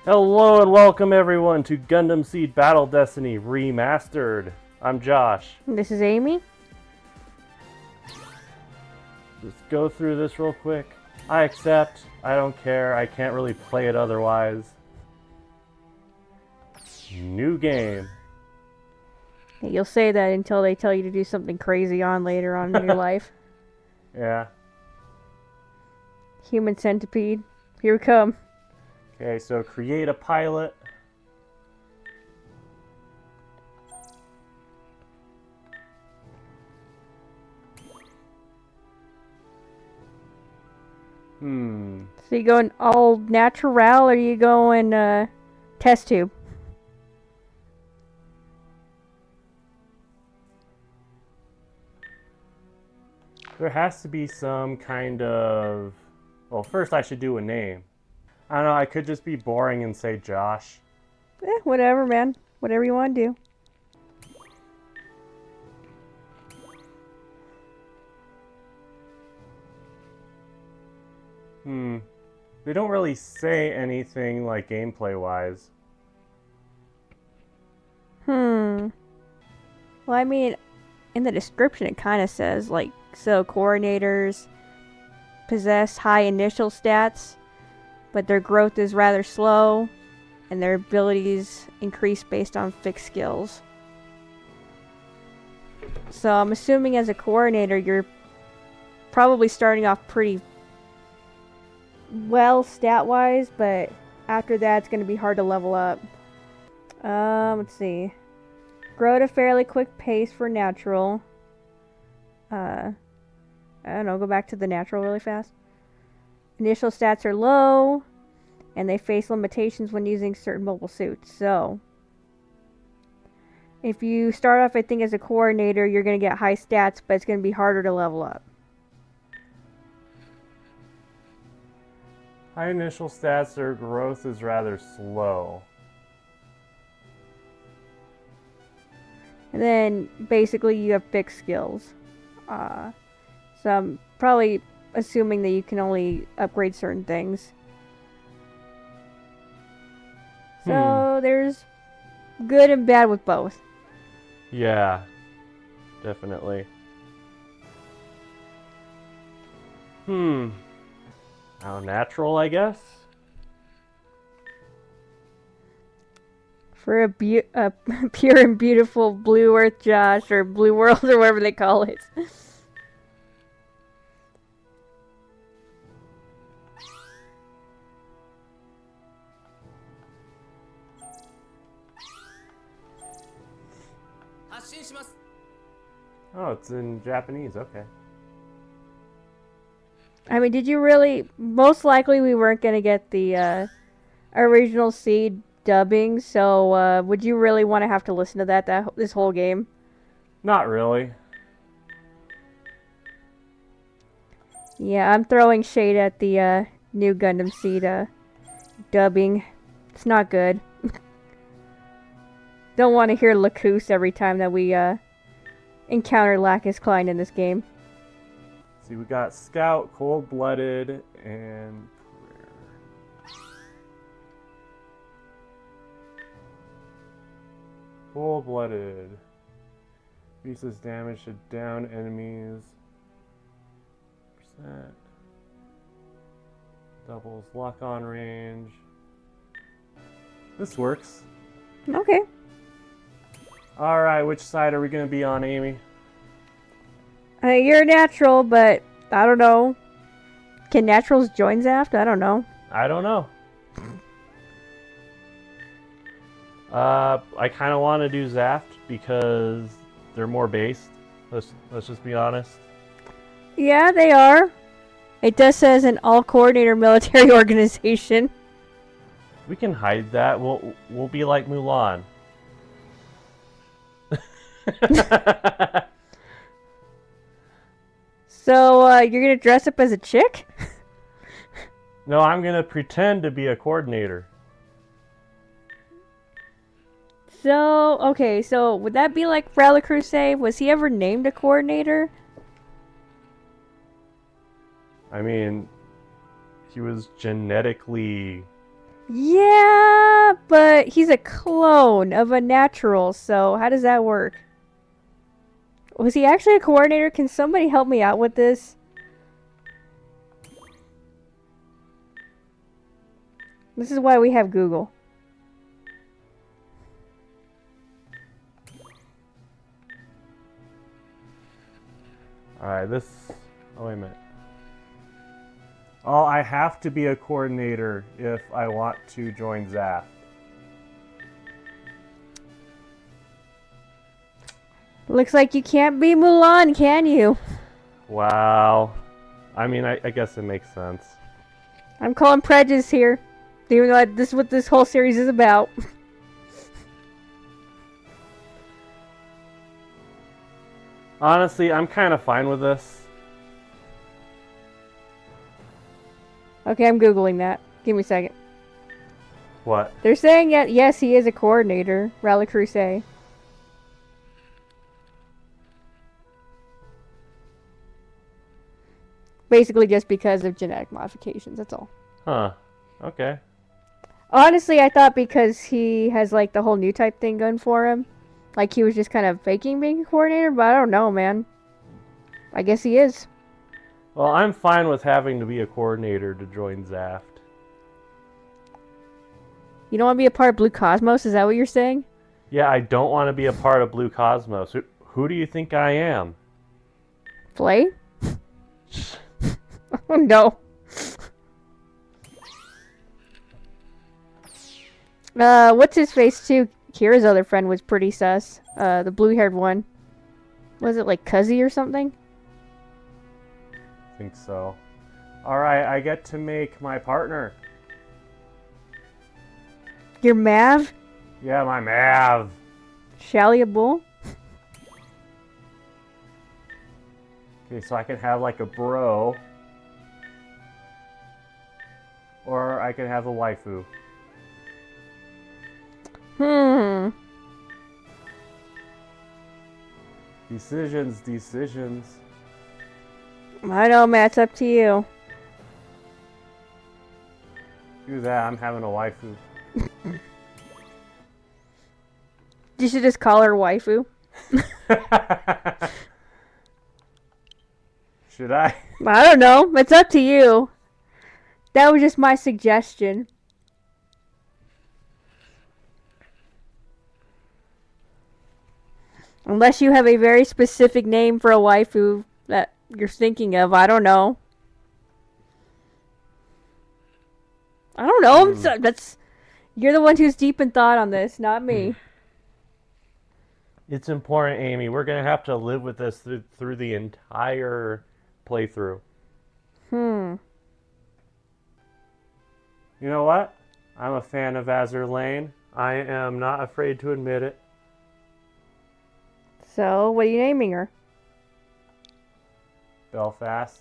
Hello and welcome everyone to Gundam Seed Battle Destiny Remastered. I'm Josh. This is Amy. Let's go through this real quick. I accept. I don't care. I can't really play it otherwise. New game. You'll say that until they tell you to do something crazy on later on in your life. Yeah. Human centipede. Here we come. Okay, so create a pilot. So you going all natural or are you going test tube? There has to be some kind of... Well, first I should do a name. I don't know, I could just be boring and say Josh. Whatever, man. Whatever you want to do. They don't really say anything like gameplay-wise. Well, I mean, in the description it kind of says, like, so coordinators possess high initial stats, but their growth is rather slow, and their abilities increase based on fixed skills. So I'm assuming as a coordinator, you're probably starting off pretty well stat-wise, but after that, it's going to be hard to level up. Let's see. Grow at a fairly quick pace for natural. I don't know, go back to the natural really fast. Initial stats are low, and they face limitations when using certain mobile suits. So, if you start off, I think, as a coordinator, you're going to get high stats, but it's going to be harder to level up. High initial stats, their growth is rather slow. And then, basically, you have fixed skills. So I'm probably assuming that you can only upgrade certain things. So there's good and bad with both. Yeah, definitely. How natural, I guess? For a pure and beautiful blue earth, Josh, or blue world, or whatever they call it. Oh, it's in Japanese, okay. I mean, did you really? Most likely, we weren't gonna get the original seed dubbing. So, would you really want to have to listen to that this whole game? Not really. Yeah, I'm throwing shade at the new Gundam seed dubbing. It's not good. Don't want to hear Lacus every time that we encounter Lacus Klein in this game. See, we got Scout, Cold-Blooded, and Prayer. Cold-Blooded. Increases damage to down enemies. Percent. Doubles lock-on range. This works. Okay. Alright, which side are we going to be on, Amy? You're natural, but I don't know. Can naturals join Zaft? I don't know. I don't know. I kind of want to do Zaft because they're more based. Let's just be honest. Yeah, they are. It does says an all-coordinator military organization. We can hide that. We'll be like Mulan. So, you're gonna dress up as a chick? No, I'm gonna pretend to be a coordinator. So, okay, so would that be like Rally Crusade? Was he ever named a coordinator? I mean, he was genetically... Yeah, Yeah, but he's a clone of a natural, so how does that work? Was he actually a coordinator? Can somebody help me out with this? This is why we have Google. Alright, this... Oh, wait a minute. Oh, I have to be a coordinator if I want to join Zaft. Looks like you can't be Mulan, can you? Wow. I mean, I guess it makes sense. I'm calling prejudice here. Even though this is what this whole series is about. Honestly, I'm kind of fine with this. Okay, I'm Googling that. Give me a second. What? They're saying yes, he is a coordinator. Rally Crusade. Basically just because of genetic modifications, that's all. Huh. Okay. Honestly, I thought because he has like the whole new type thing going for him. Like he was just kind of faking being a coordinator, but I don't know, man. I guess he is. Well, I'm fine with having to be a coordinator to join Zaft. You don't want to be a part of Blue Cosmos? Is that what you're saying? Yeah, I don't want to be a part of Blue Cosmos. Who do you think I am? Flay? Oh no. What's his face too? Kira's other friend was pretty sus. The blue-haired one. Was it like Cuzzy or something? I think so. Alright, I get to make my partner. Your Mav? Yeah, my Mav. Shalia Bull? Okay, so I can have like a bro. Or I can have a waifu. Decisions. I know, Matt. It's up to you. Do that, I'm having a waifu. You should just call her waifu. Should I? I don't know. It's up to you. That was just my suggestion. Unless you have a very specific name for a waifu that you're thinking of, I don't know. I don't know. That's you're the one who's deep in thought on this, not me. It's important, Amy. We're gonna have to live with this through the entire playthrough. You know what? I'm a fan of Azur Lane. I am not afraid to admit it. So, what are you naming her? Belfast.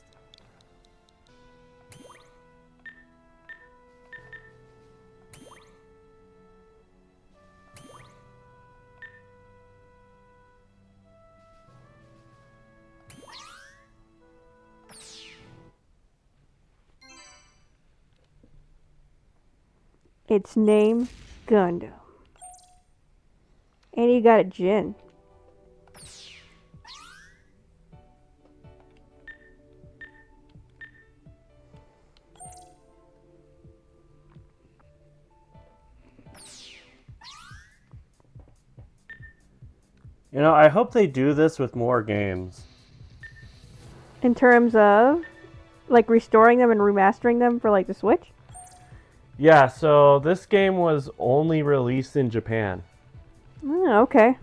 Its name, Gundam. And you got a Jin. You know, I hope they do this with more games. In terms of, like, restoring them and remastering them for, like, the Switch? Yeah, so this game was only released in Japan. Oh, okay.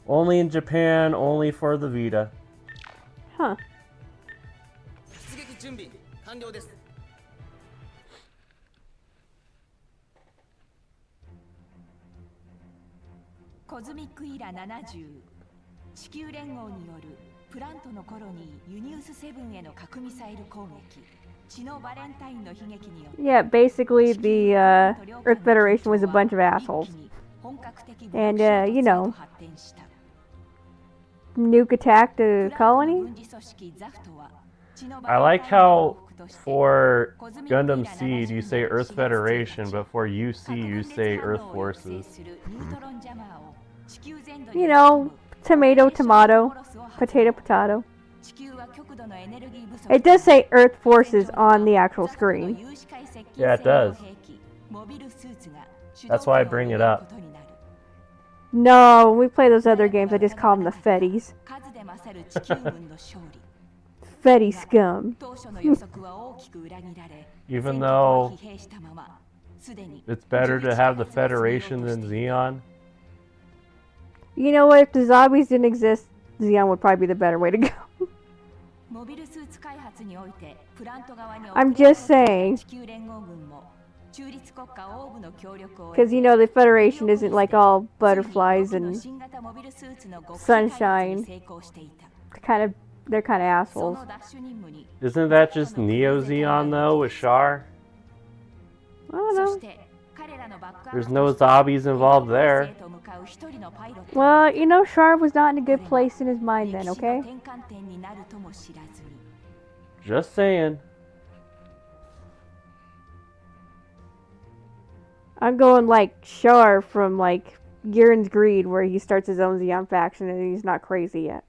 Only in Japan, only for the Vita. Huh. 出撃準備完了です。コズミックイラ70地球連合によるプラントのコロニーユニウス7への核ミサイル攻撃血のバレンタインの悲劇によって Yeah, basically the Earth Federation was a bunch of assholes. And, you know, nuke attacked a colony? I like how for Gundam Seed you say Earth Federation, but for UC you say Earth Forces. You know, tomato, tomato, potato, potato. It does say Earth Forces on the actual screen. Yeah, it does. That's why I bring it up. No, when we play those other games, I just call them the Fetties. Fetty scum. Even though it's better to have the Federation than Xeon. You know what? If the zombies didn't exist, Xeon would probably be the better way to go. I'm just saying. Because, you know, the Federation isn't like all butterflies and sunshine. They're kind of assholes. Isn't that just Neo Xeon though with Char? I don't know. There's no zombies involved there. Well, you know, Char was not in a good place in his mind then, okay? Just saying. I'm going like Char from like Gurren's Greed, where he starts his own Xeon faction and he's not crazy yet.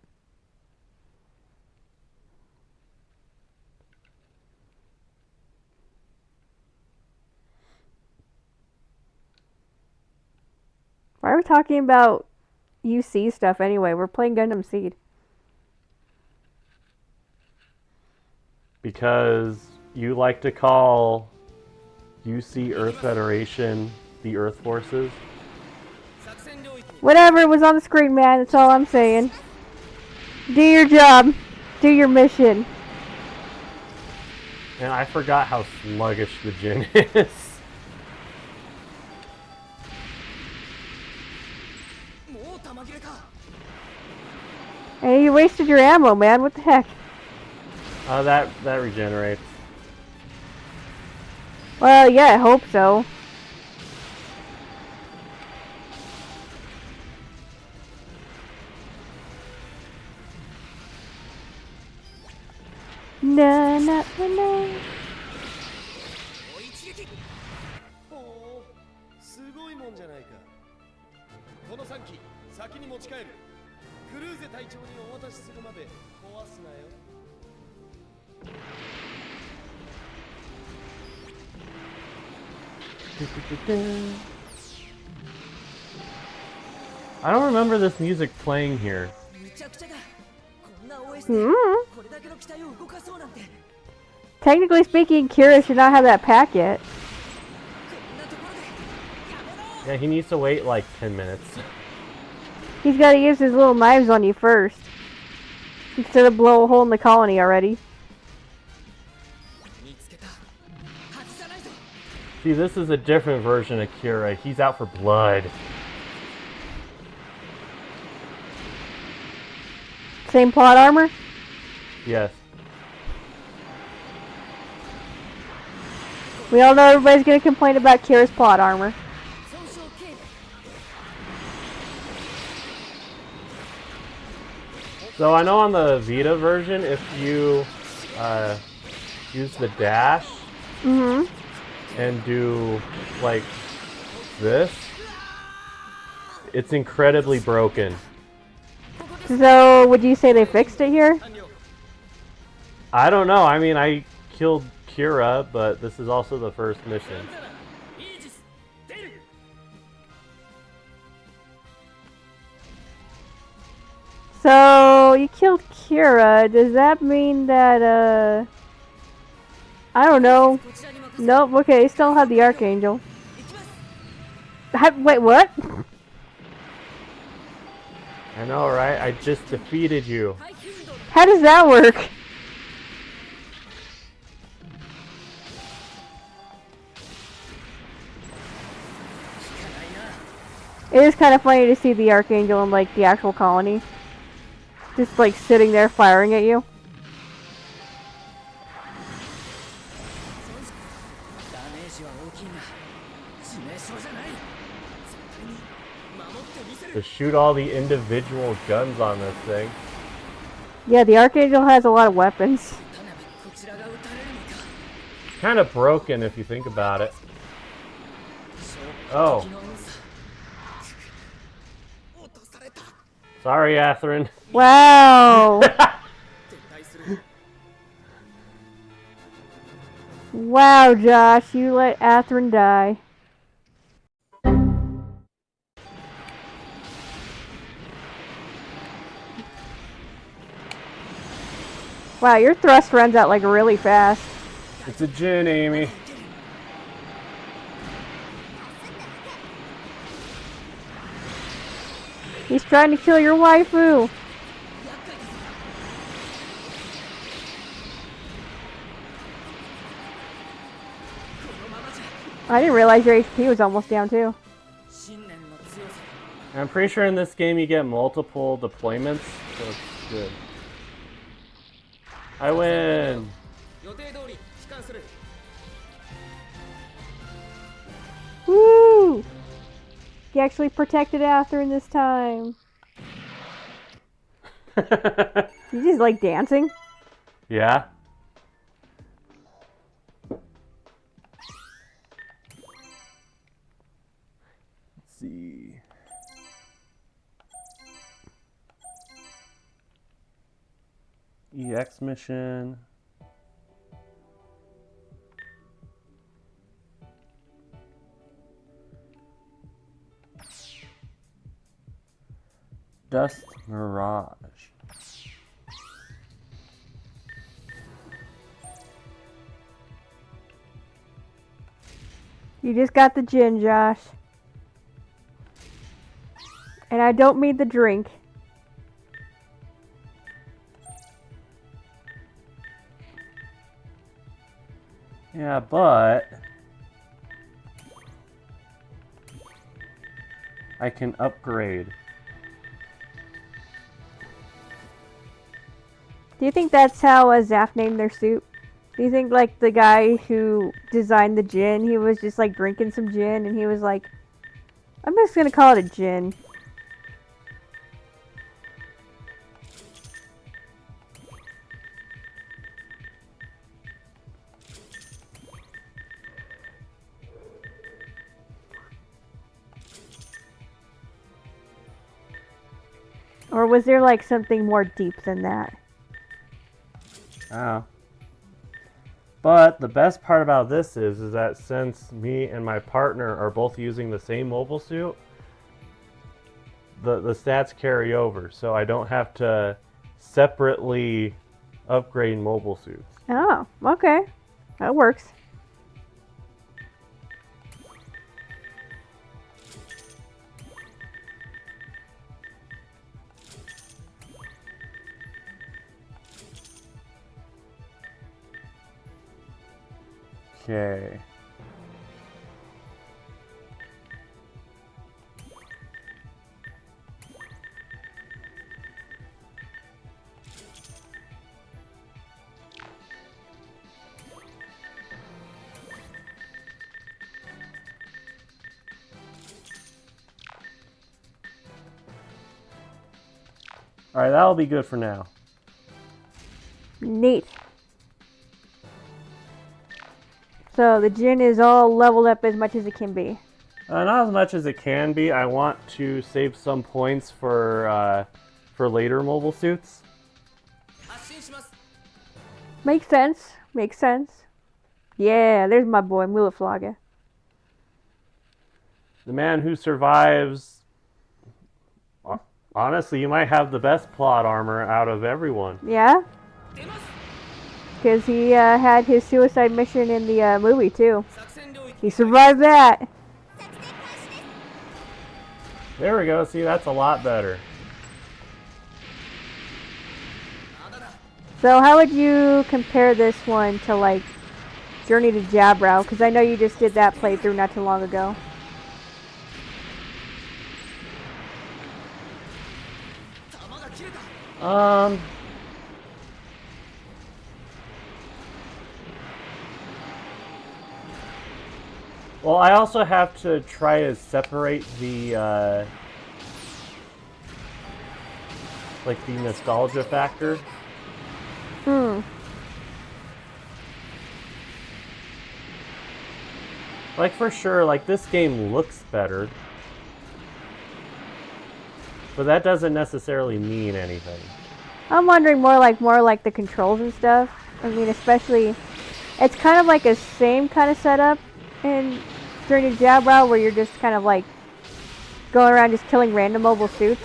Why are we talking about UC stuff anyway? We're playing Gundam Seed. Because you like to call UC Earth Federation the Earth Forces? Whatever, it was on the screen, man. That's all I'm saying. Do your job. Do your mission. And I forgot how sluggish the Jin is. Hey, you wasted your ammo, man. What the heck? That regenerates. Well, yeah, I hope so. Na na na na. ほうすごいもんじゃないかこの3機先に持ち帰るクルーゼ隊長にお渡しするまで壊すなよ I don't remember this music playing here. Technically speaking, Kira should not have that pack yet. Yeah, he needs to wait like 10 minutes. He's got to use his little knives on you first. Instead of blow a hole in the colony already. See, this is a different version of Kira. He's out for blood. Same plot armor? Yes. We all know everybody's going to complain about Kira's plot armor. So I know on the Vita version, if you use the dash and do like this, it's incredibly broken. So, would you say they fixed it here? I don't know. I mean, I killed Kira, but this is also the first mission. So, you killed Kira. Does that mean that, I don't know. Nope, okay, still have the Archangel. Wait, what? I know, right? I just defeated you. How does that work? It is kind of funny to see the Archangel in, like, the actual colony. Just, like, sitting there firing at you. To shoot all the individual guns on this thing. Yeah, the Archangel has a lot of weapons. kind of broken if you think about it. Oh. Sorry, Athrun. Wow. Wow, Josh, you let Athrun die. Wow, your thrust runs out like really fast. It's a Jin, Amy. He's trying to kill your waifu. I didn't realize your HP was almost down too. I'm pretty sure in this game you get multiple deployments, so it's good. I win! Woo! He actually protected Athrun this time. You just like dancing? Yeah? Let's see. EX mission. Dust Mirage. You just got the gin, Josh. And I don't mean the drink. Yeah, but I can upgrade. Do you think that's how Zaf named their soup? Do you think like the guy who designed the gin, he was just like drinking some gin and he was like, I'm just gonna call it a gin. Or was there like something more deep than that? Oh. But the best part about this is that since me and my partner are both using the same mobile suit, the stats carry over, so I don't have to separately upgrade mobile suits. Oh, okay. That works. Okay. Alright, that'll be good for now. Neat. So the gin is all leveled up as much as it can be. Not as much as it can be. I want to save some points for later mobile suits. Makes sense. Makes sense. Yeah, there's my boy, Mulaflaga. The man who survives. Honestly, you might have the best plot armor out of everyone. Yeah? Because he had his suicide mission in the movie, too. He survived that. There we go. See, that's a lot better. So how would you compare this one to, like, Journey to Jabrow? Because I know you just did that playthrough not too long ago. Well, I also have to try to separate the, like, the nostalgia factor. Like, for sure, like, this game looks better. But that doesn't necessarily mean anything. I'm wondering more like the controls and stuff. I mean, especially, it's kind of like a same kind of setup in Journey to Jabra, where you're just kind of like going around just killing random mobile suits,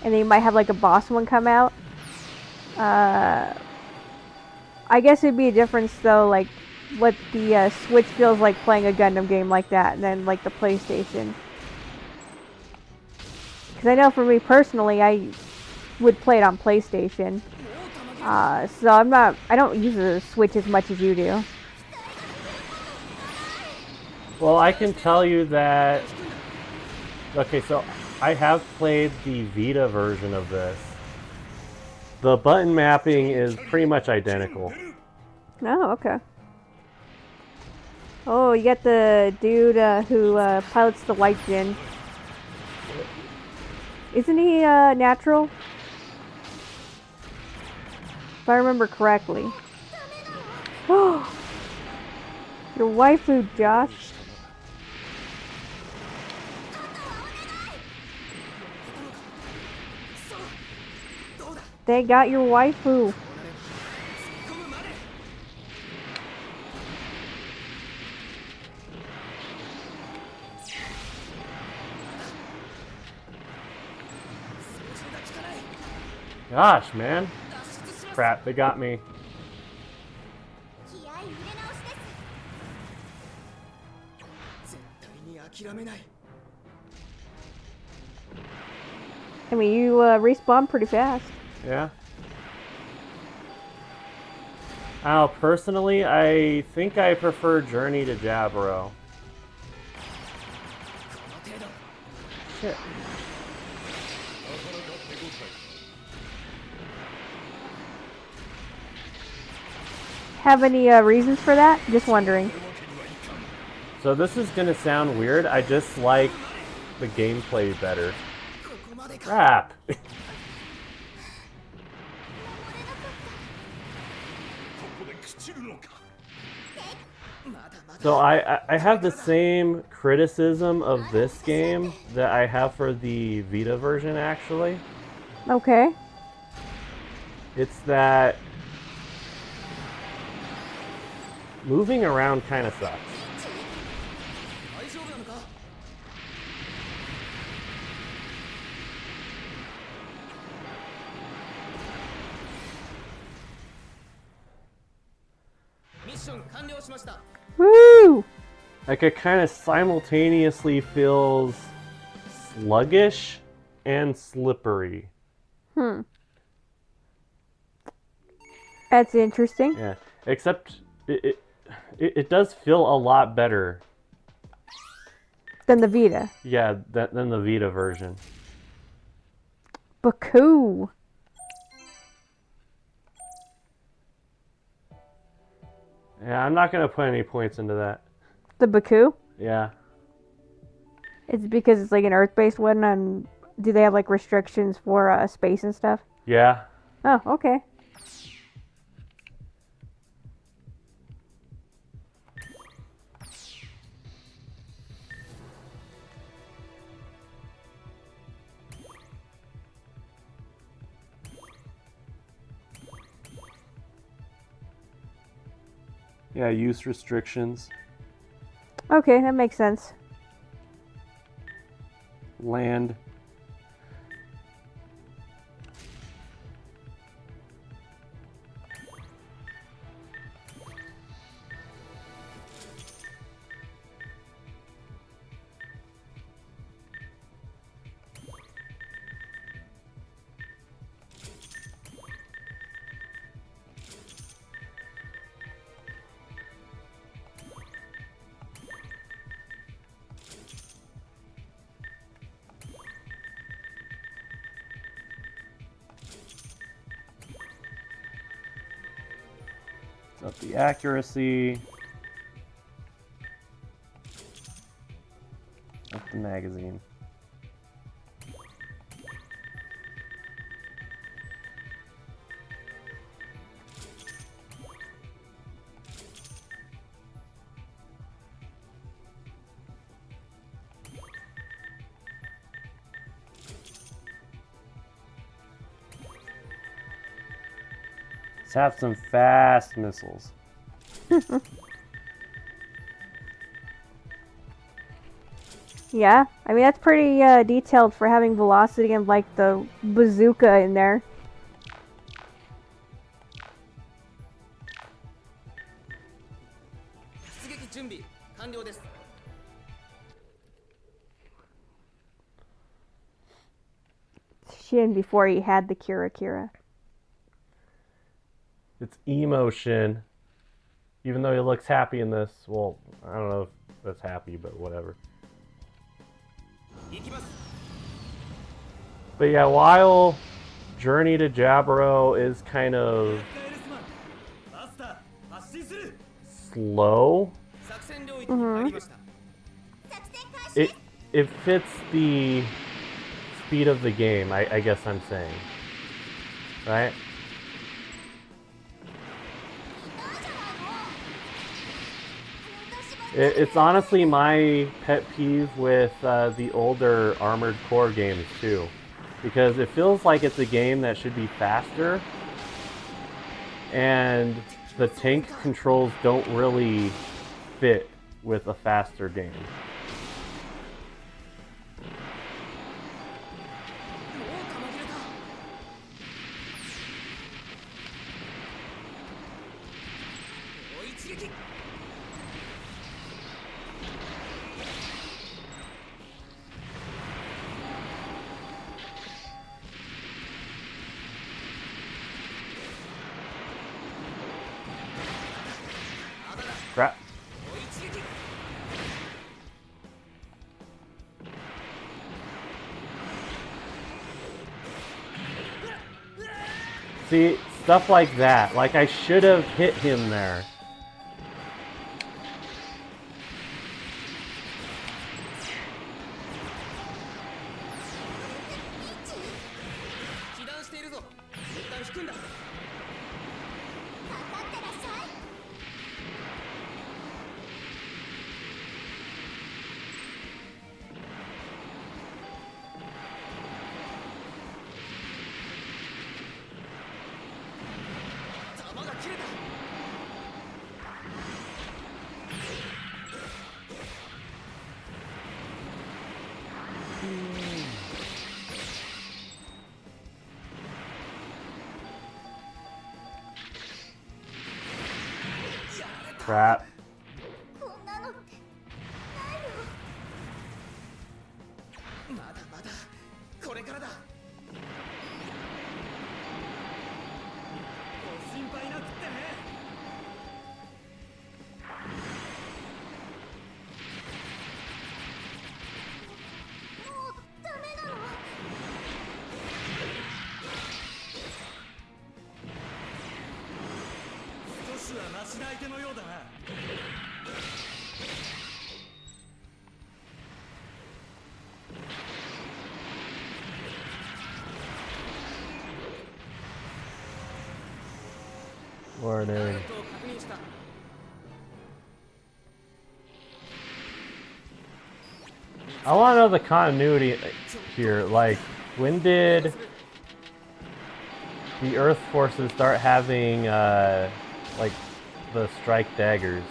and then you might have like a boss one come out. I guess it'd be a difference though, like what the Switch feels like playing a Gundam game like that, and then like the PlayStation. Because I know for me personally, I would play it on PlayStation. So I don't use the Switch as much as you do. Well, I can tell you that... Okay, so I have played the Vita version of this. The button mapping is pretty much identical. Oh, okay. Oh, you got the dude who pilots the White Djinn. Isn't he natural? If I remember correctly. Oh, your waifu, Josh. They got your waifu. Gosh, man. Crap, they got me. I mean, you respawn pretty fast. Yeah. Oh, personally, I think I prefer Journey to Jabro. Shit. Have any reasons for that? Just wondering. So this is gonna sound weird. I just like the gameplay better. Crap. So I have the same criticism of this game that I have for the Vita version, actually. Okay. It's that moving around kind of sucks. Woo! Like, it kind of simultaneously feels sluggish and slippery. That's interesting. Yeah, except it does feel a lot better. Than the Vita. Yeah, than the Vita version. Baku. Yeah, I'm not gonna put any points into that. The Baku? Yeah. It's because it's like an Earth-based one, and do they have like restrictions for space and stuff? Yeah. Oh, okay. Yeah, use restrictions. Okay, that makes sense. Land. Up the accuracy. Up the magazine. Let's have some fast missiles. Yeah, I mean that's pretty detailed for having velocity and like the bazooka in there. Shin before he had the Kira. It's emotion. Even though he looks happy in this, well, I don't know if that's happy, but whatever. But yeah, while Journey to Jaburo is kind of slow, it fits the speed of the game, I guess I'm saying. Right? It's honestly my pet peeve with the older Armored Core games too, because it feels like it's a game that should be faster, and the tank controls don't really fit with a faster game. Crap. See, stuff like that. Like, I should have hit him there. Crap. Warning. I want to know the continuity here. Like, when did the Earth forces start having, like, the strike daggers?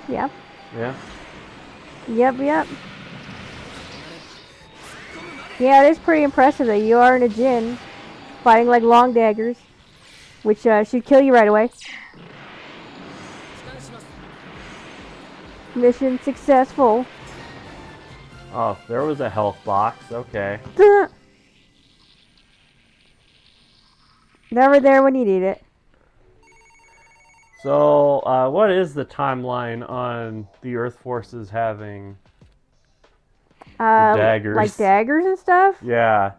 Yep. Yeah. Yep. Yeah, it is pretty impressive that you are in a Jin fighting like long daggers, which should kill you right away. Mission successful. Oh, there was a health box. Okay. Never there when you need it. So, what is the timeline on the Earth forces having daggers? Like daggers and stuff? Yeah.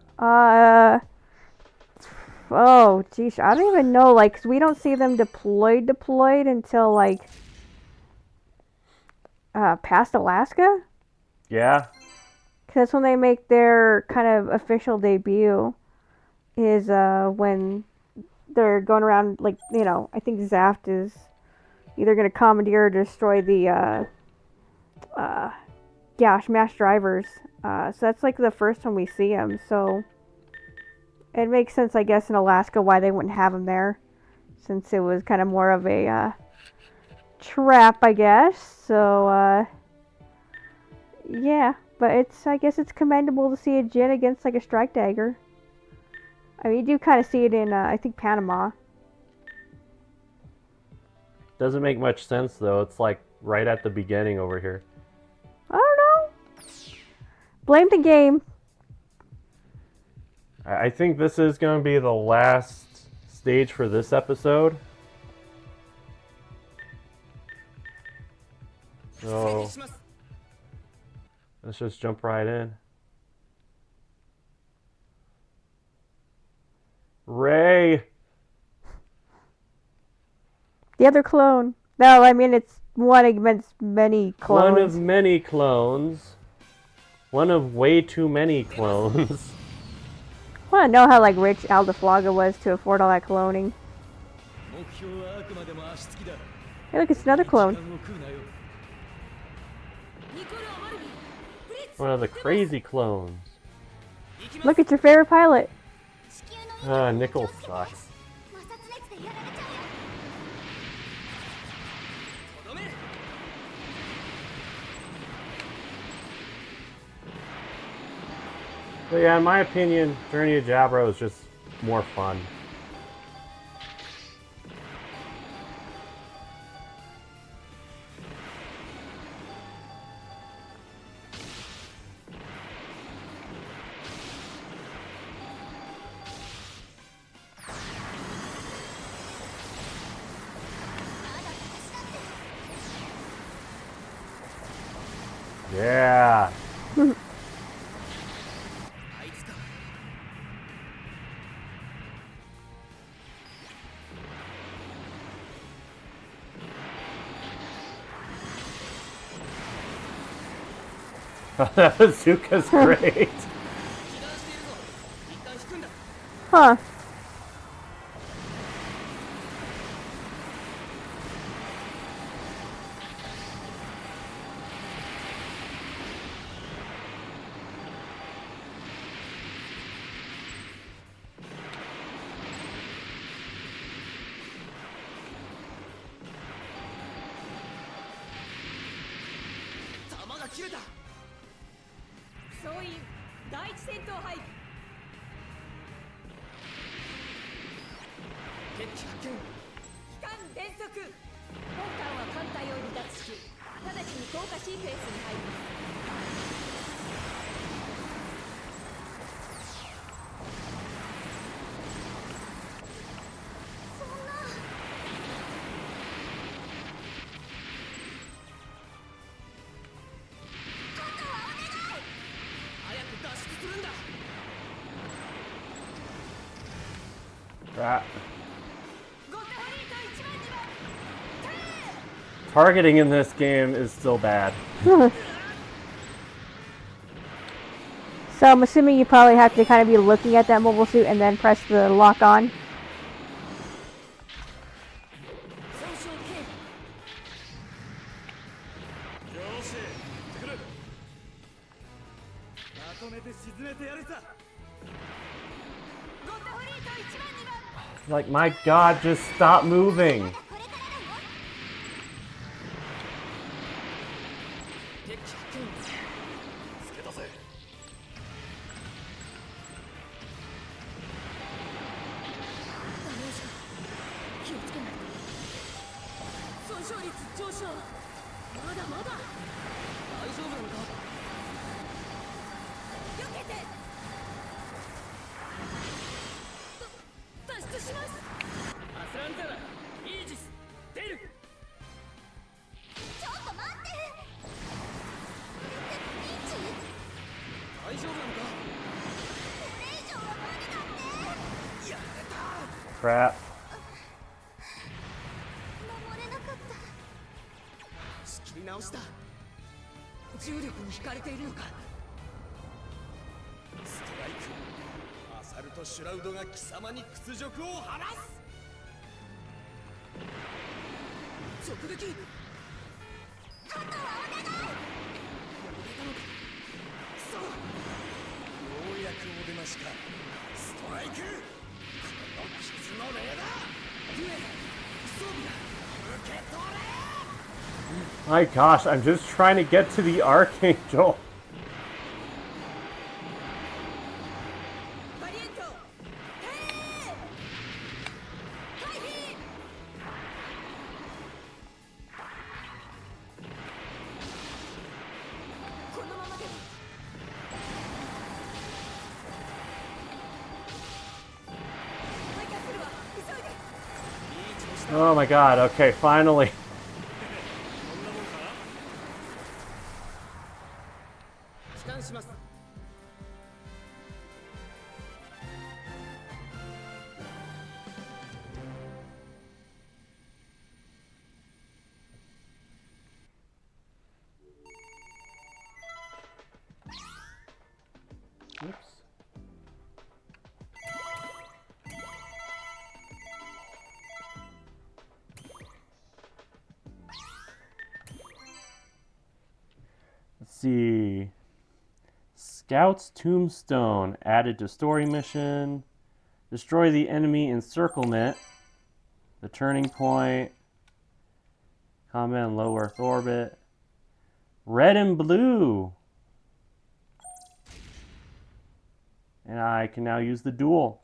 Oh, geez, I don't even know, like, 'cause we don't see them deployed until, like, past Alaska? Yeah. 'Cause that's when they make their kind of official debut, is, when they're going around, like, you know, I think Zaft is either going to commandeer or destroy the, Smash Drivers. So that's, like, the first time we see them, so it makes sense, I guess, in Alaska why they wouldn't have them there, since it was kind of more of a, trap, I guess. So, yeah, but I guess it's commendable to see a Jin against, like, a Strike Dagger. I mean, you do kind of see it in, I think, Panama. Doesn't make much sense, though. It's, like, right at the beginning over here. I don't know. Blame the game. I think this is going to be the last stage for this episode. So, let's just jump right in. Ray! The other clone. No, I mean, it's one against many clones. One of many clones. One of way too many clones. I want to know how, like, rich Aldeflaga was to afford all that cloning. Hey, look, it's another clone. One of the crazy clones. Look, it's your favorite pilot. Nickel sucks. But yeah, in my opinion, Journey of Jabro is just more fun. Yeah. Zuka's great. Huh. Targeting in this game is still bad. So I'm assuming you probably have to kind of be looking at that mobile suit and then press the lock on. Like, my god, just stop moving. crap. 守れなかった。仕切り直した。重力に惹かれているのか。ストライク。アサルト・シュラウドが貴様に屈辱を晴らす。直撃。あとはお願い。ようやくお出ましか。ストライク。この傷の礼だ。デュエル装備だ。受け取れ。 My gosh, I'm just trying to get to the Archangel. バリエント回避。このままでは追加するわ。急いで。 Oh my god, okay, finally. 帰還します。 Oops. Let's see. Scout's Tombstone added to story mission. Destroy the enemy encirclement. The turning point. Combat in low Earth orbit. Red and blue. And I can now use the duel.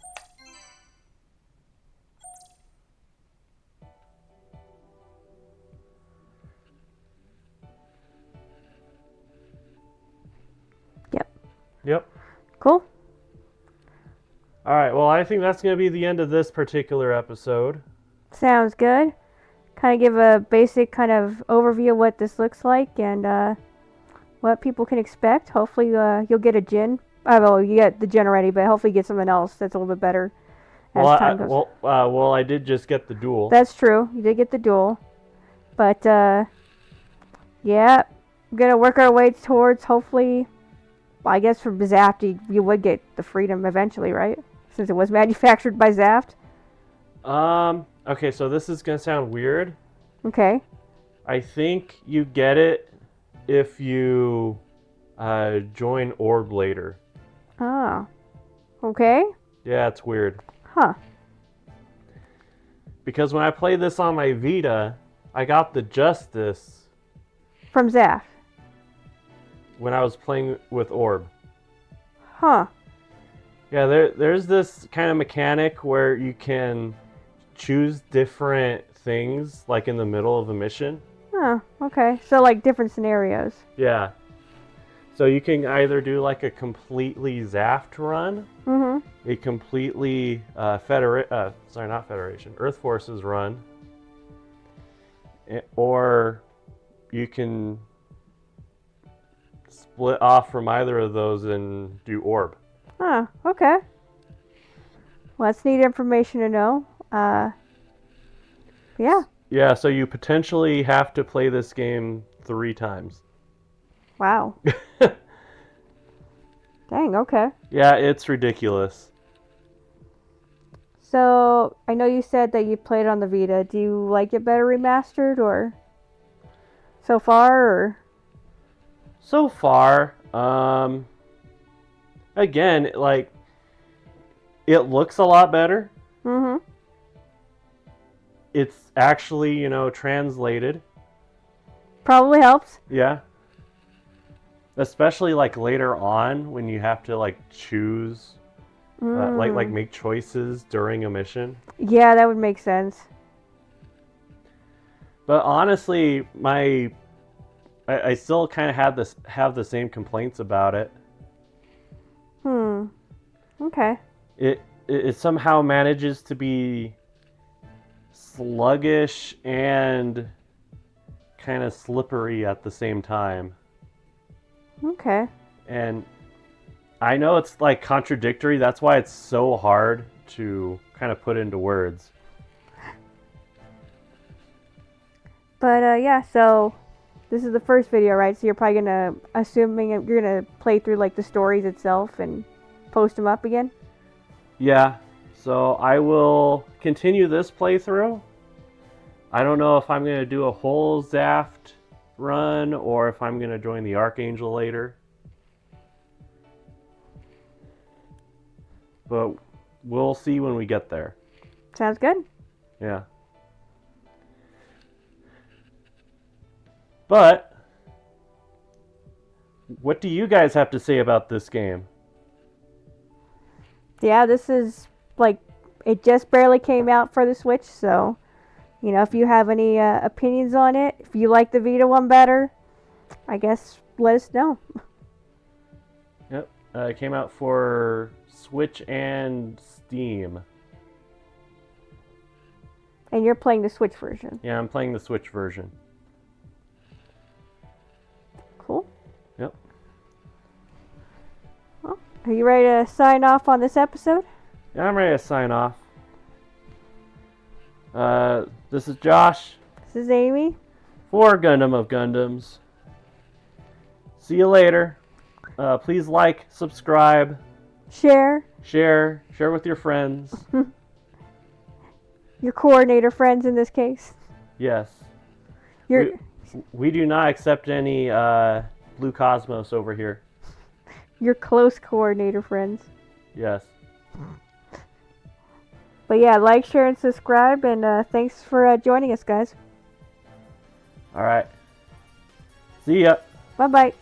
Yep. Yep. Cool. All right, well, I think that's going to be the end of this particular episode. Sounds good. Kind of give a basic kind of overview of what this looks like and what people can expect. Hopefully you'll get a gin. Well, you get the gin already, but hopefully you get something else that's a little bit better as time goes. Well, I did just get the duel. That's true. You did get the duel. But, yeah. We're going to work our way towards, hopefully, well, I guess from Zaft, you would get the freedom eventually, right? Since it was manufactured by Zaft. Okay, so this is going to sound weird. Okay. I think you get it if you join Orb later. Oh. Okay. Yeah, it's weird. Huh. Because when I played this on my Vita, I got the Justice From Zaft. when I was playing with Orb. Huh. Yeah, there's this kind of mechanic where you can choose different things, like in the middle of a mission. Oh, okay. So, like, different scenarios. Yeah. So you can either do like a completely Zaft run, Mm-hmm. a completely Earth Forces run, or you can split off from either of those and do Orb. Oh, okay. Well, that's neat information to know. Yeah. Yeah, so you potentially have to play this game 3 times. Wow. Dang, okay. Yeah, it's ridiculous. So, I know you said that you played on the Vita. Do you like it better remastered, or so far, or? So far, again, like, it looks a lot better. Mm-hmm. It's actually, translated. Probably helps. Yeah. Especially, like, later on when you have to, like, choose, like make choices during a mission. Yeah, that would make sense. But honestly, I still kind of have the same complaints about it. Okay. It somehow manages to be sluggish and kind of slippery at the same time. Okay. And I know it's like contradictory. That's why it's so hard to kind of put into words. But yeah, so this is the first video, right? So you're probably gonna, assuming you're gonna play through like the stories itself and post them up again. Yeah, so I will continue this playthrough. I don't know if I'm going to do a whole Zaft run or if I'm going to join the Archangel later. But we'll see when we get there. Sounds good. Yeah. But what do you guys have to say about this game? Yeah, this is like, it just barely came out for the Switch, so you know, if you have any opinions on it, if you like the Vita one better, I guess let us know. Yep, it came out for Switch and Steam. And you're playing the Switch version. Yeah, I'm playing the Switch version. Cool. Yep. Well, are you ready to sign off on this episode? Yeah, I'm ready to sign off. This is Josh This is Amy. for Gundam of Gundams. See you later. Please like, subscribe, Share. share with your friends. Your coordinator friends in this case. Yes. Your We do not accept any Blue Cosmos over here. your close coordinator friends. Yes. But yeah, like, share, and subscribe, and thanks for joining us, guys. All right. See ya. Bye-bye.